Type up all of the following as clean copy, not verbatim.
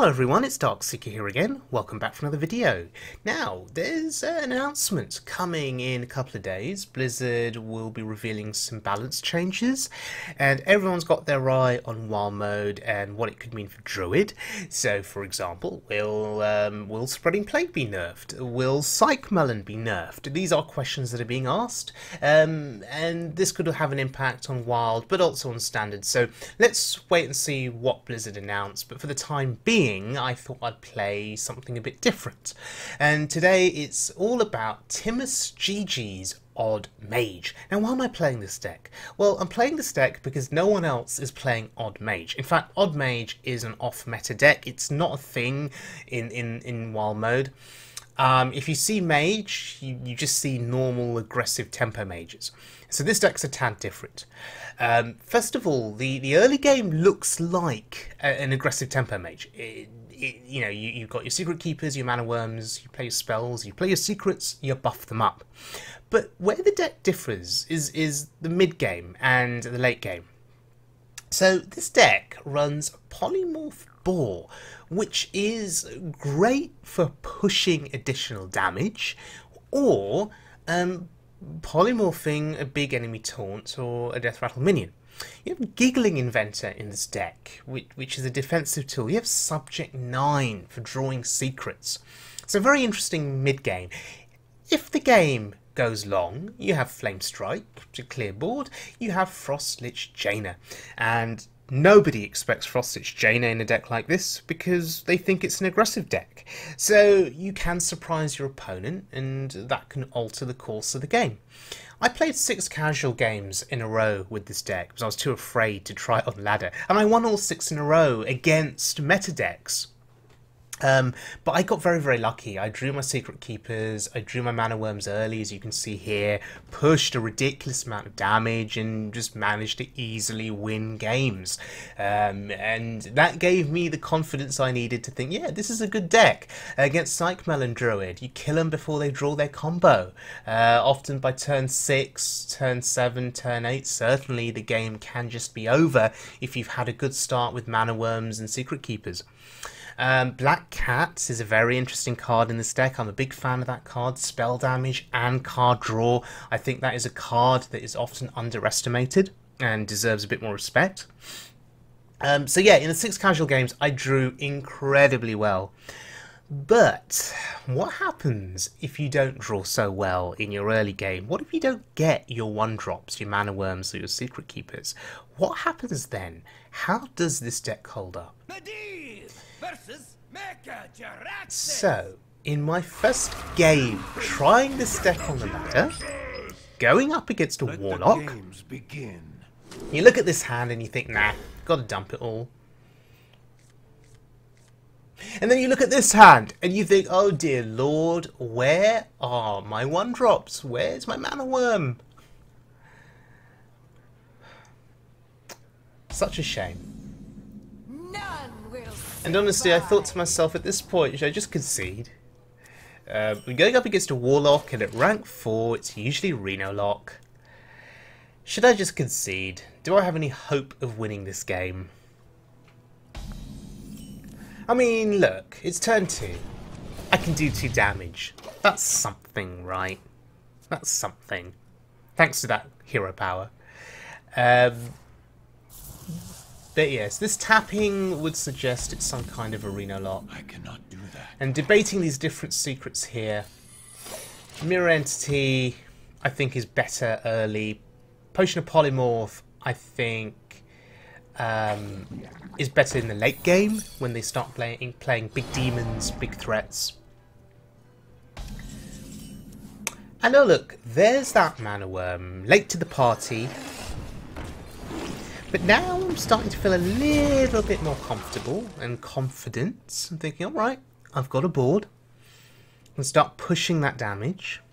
Hello everyone, it's Darkseeker here again. Welcome back for another video. Now, there's an announcement coming in a couple of days. Blizzard will be revealing some balance changes, and everyone's got their eye on wild mode and what it could mean for Druid. So, for example, will Spreading Plague be nerfed? Will Psych Melon be nerfed? These are questions that are being asked, and this could have an impact on wild, but also on standard. So, let's wait and see what Blizzard announced. But for the time being, I thought I'd play something a bit different, and today it's all about TimmusGG's Odd Mage. Now, why am I playing this deck? Well, I'm playing this deck because no one else is playing Odd Mage. In fact, Odd Mage is an off-meta deck. It's not a thing in wild mode. If you see Mage, you just see normal aggressive tempo mages. So this deck's a tad different. First of all, the early game looks like an aggressive tempo mage. You've got your secret keepers, your mana worms, you play your spells, you play your secrets, you buff them up. But where the deck differs is the mid game and the late game. So this deck runs Polymorph Boar, which is great for pushing additional damage, or polymorphing a big enemy taunt or a death rattle minion. You have Giggling Inventor in this deck, which is a defensive tool. You have Subject 9 for drawing secrets. It's a very interesting mid-game. If the game goes long, you have Flamestrike to clear board, you have Frost Lich Jaina, and nobody expects Frost Lich Jaina in a deck like this because they think it's an aggressive deck. So you can surprise your opponent, and that can alter the course of the game. I played 6 casual games in a row with this deck because I was too afraid to try it on ladder, and I won all 6 in a row against meta decks. But I got very, very lucky. I drew my secret keepers, I drew my mana worms early, as you can see here, pushed a ridiculous amount of damage, and just managed to easily win games. And that gave me the confidence I needed to think, yeah, this is a good deck. Against Psych Melon Druid, you kill them before they draw their combo. Often by turn 6, turn 7, turn 8, certainly the game can just be over if you've had a good start with mana worms and secret keepers. Black Cat is a very interesting card in this deck. I'm a big fan of that card. Spell damage and card draw. I think that is a card that is often underestimated and deserves a bit more respect. So yeah, in the 6 casual games, I drew incredibly well. But what happens if you don't draw so well in your early game? What if you don't get your 1-drops, your mana worms, or your secret keepers? What happens then? How does this deck hold up? So, in my first game trying this deck on the ladder, going up against a Warlock, you look at this hand and you think, nah, gotta dump it all. And then you look at this hand and you think, oh dear lord, where are my 1-drops? Where's my mana worm? Such a shame. And honestly, I thought to myself at this point, should I just concede? We're going up against a Warlock, and at rank 4, it's usually Reno Lock. Should I just concede? Do I have any hope of winning this game? I mean, look, it's turn 2. I can do 2 damage. That's something, right? That's something. Thanks to that hero power. But yes, this tapping would suggest it's some kind of arena lock. I cannot do that. And debating these different secrets here, Mirror Entity, I think, is better early. Potion of Polymorph, I think, is better in the late game when they start playing big demons, big threats. And oh look, there's that mana worm, late to the party. But now I'm starting to feel a little bit more comfortable and confident. I'm thinking, alright, I've got a board. And start pushing that damage.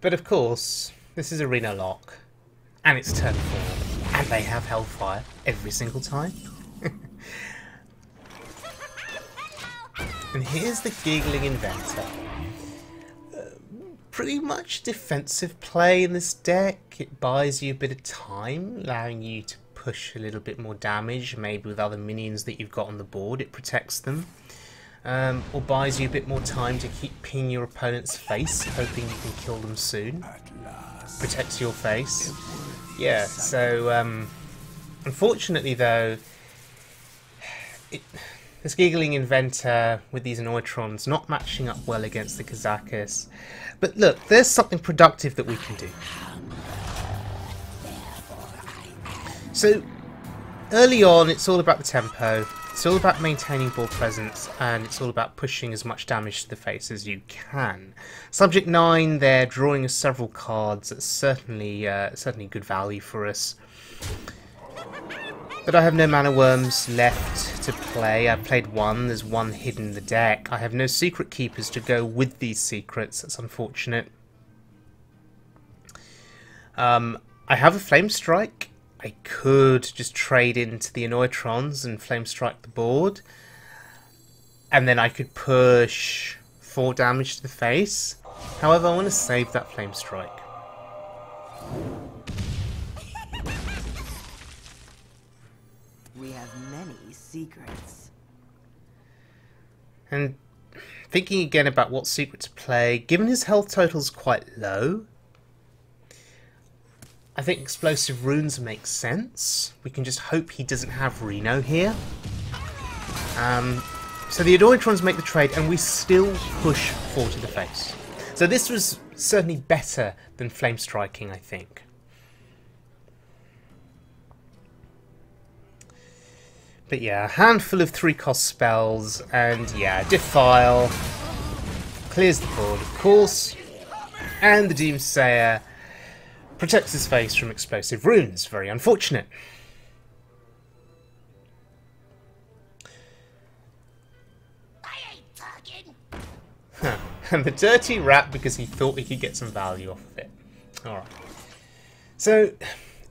But of course, this is Arena Lock. And it's turn 4. And they have Hellfire every single time. And here's the Giggling Inventor. Pretty much defensive play in this deck. It buys you a bit of time, allowing you to push a little bit more damage, maybe with other minions that you've got on the board. It protects them. Or buys you a bit more time to keep pinging your opponent's face, hoping you can kill them soon. Protects your face. Yeah, so unfortunately though, this Giggling Inventor with these Anoitrons not matching up well against the Kazakus. But look, there's something productive that we can do. So early on, it's all about the tempo. It's all about maintaining board presence, and it's all about pushing as much damage to the face as you can. Subject 9 there, drawing us several cards. That's certainly good value for us. But I have no Mana Worms left to play. I've played one. There's one hidden in the deck. I have no Secret Keepers to go with these secrets. That's unfortunate. I have a Flamestrike. I could just trade into the Anoitrons and Flamestrike the board. And then I could push 4 damage to the face. However, I want to save that Flamestrike. We have many secrets. And thinking again about what secret to play, given his health total's quite low, I think Explosive Runes makes sense. We can just hope he doesn't have Reno here. So the Anoitrons make the trade, and we still push 4 to the face. So this was certainly better than Flame Striking, I think. But yeah, a handful of 3-cost spells, and yeah, Defile clears the board, of course, and the Doomsayer protects his face from Explosive Runes. Very unfortunate. I ain't talking. Huh. And the Dirty Rat because he thought he could get some value off of it. Alright. So,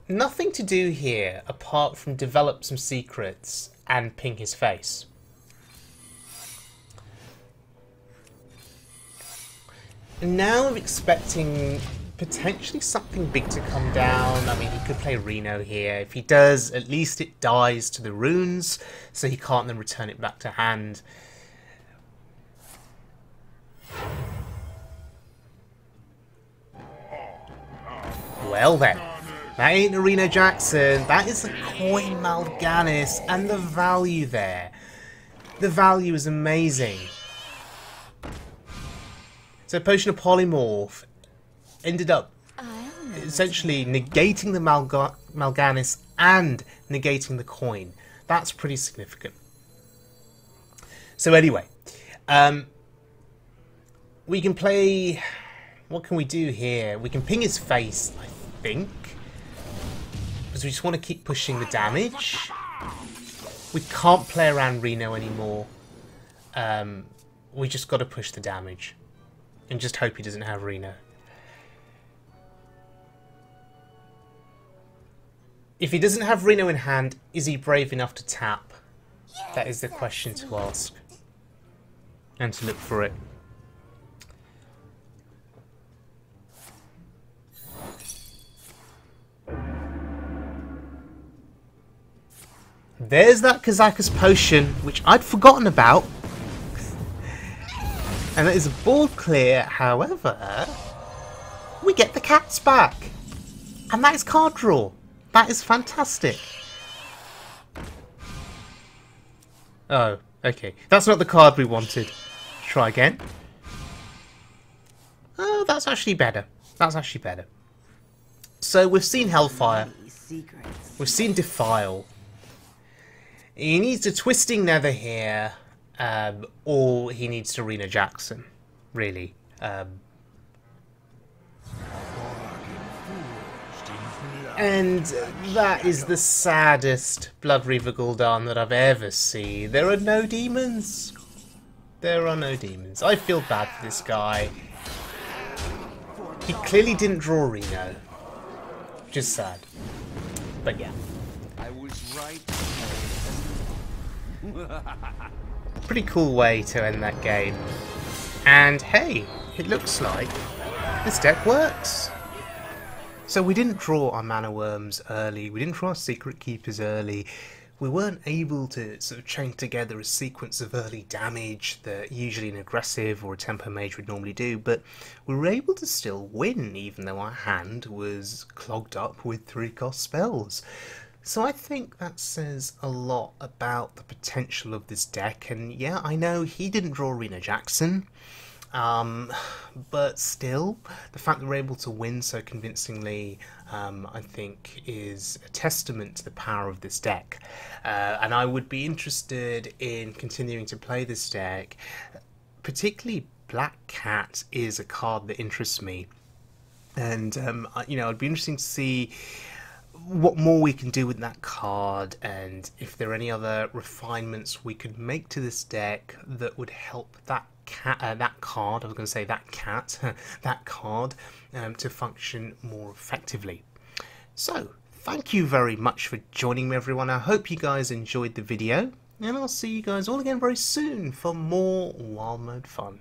nothing to do here apart from develop some secrets and ping his face. And now I'm expecting potentially something big to come down. I mean, he could play Reno here. If he does, at least it dies to the runes, so he can't then return it back to hand. Well then, that ain't a Reno Jackson. That is a coin Mal'Ganis, and the value there. The value is amazing. So Potion of Polymorph ended up essentially negating the Mal'Ganis and negating the coin. That's pretty significant. So anyway, we can play... What can we do here? We can ping his face, I think. Because we just want to keep pushing the damage. We can't play around Reno anymore. We just got to push the damage. And just hope he doesn't have Reno. If he doesn't have Reno in hand, is he brave enough to tap? That is the question to ask. And to look for it. There's that Kazakus potion, which I'd forgotten about. And that is a board clear. However, we get the cats back. And that is card draw. That is fantastic. Oh, okay. That's not the card we wanted. Try again. Oh, that's actually better. That's actually better. So we've seen Hellfire. We've seen Defile. He needs a Twisting Nether here, or he needs to Reno Jackson, really. And that is the saddest Blood Reaver Gul'dan that I've ever seen. There are no demons. There are no demons. I feel bad for this guy. He clearly didn't draw Reno. Just sad. But yeah. I was right. Pretty cool way to end that game. And hey, it looks like this deck works. So we didn't draw our mana worms early, we didn't draw our secret keepers early, we weren't able to sort of chain together a sequence of early damage that usually an aggressive or a tempo mage would normally do, but we were able to still win even though our hand was clogged up with 3-cost spells. So I think that says a lot about the potential of this deck, and yeah, I know he didn't draw Rena Jackson, but still, the fact that we're able to win so convincingly, I think, is a testament to the power of this deck. And I would be interested in continuing to play this deck. Particularly, Black Cat is a card that interests me, and you know, it'd be interesting to see what more we can do with that card, and if there are any other refinements we could make to this deck that would help that card, I was going to say that cat, that card, to function more effectively. So, thank you very much for joining me, everyone. I hope you guys enjoyed the video, and I'll see you guys all again very soon for more Wild Mode fun.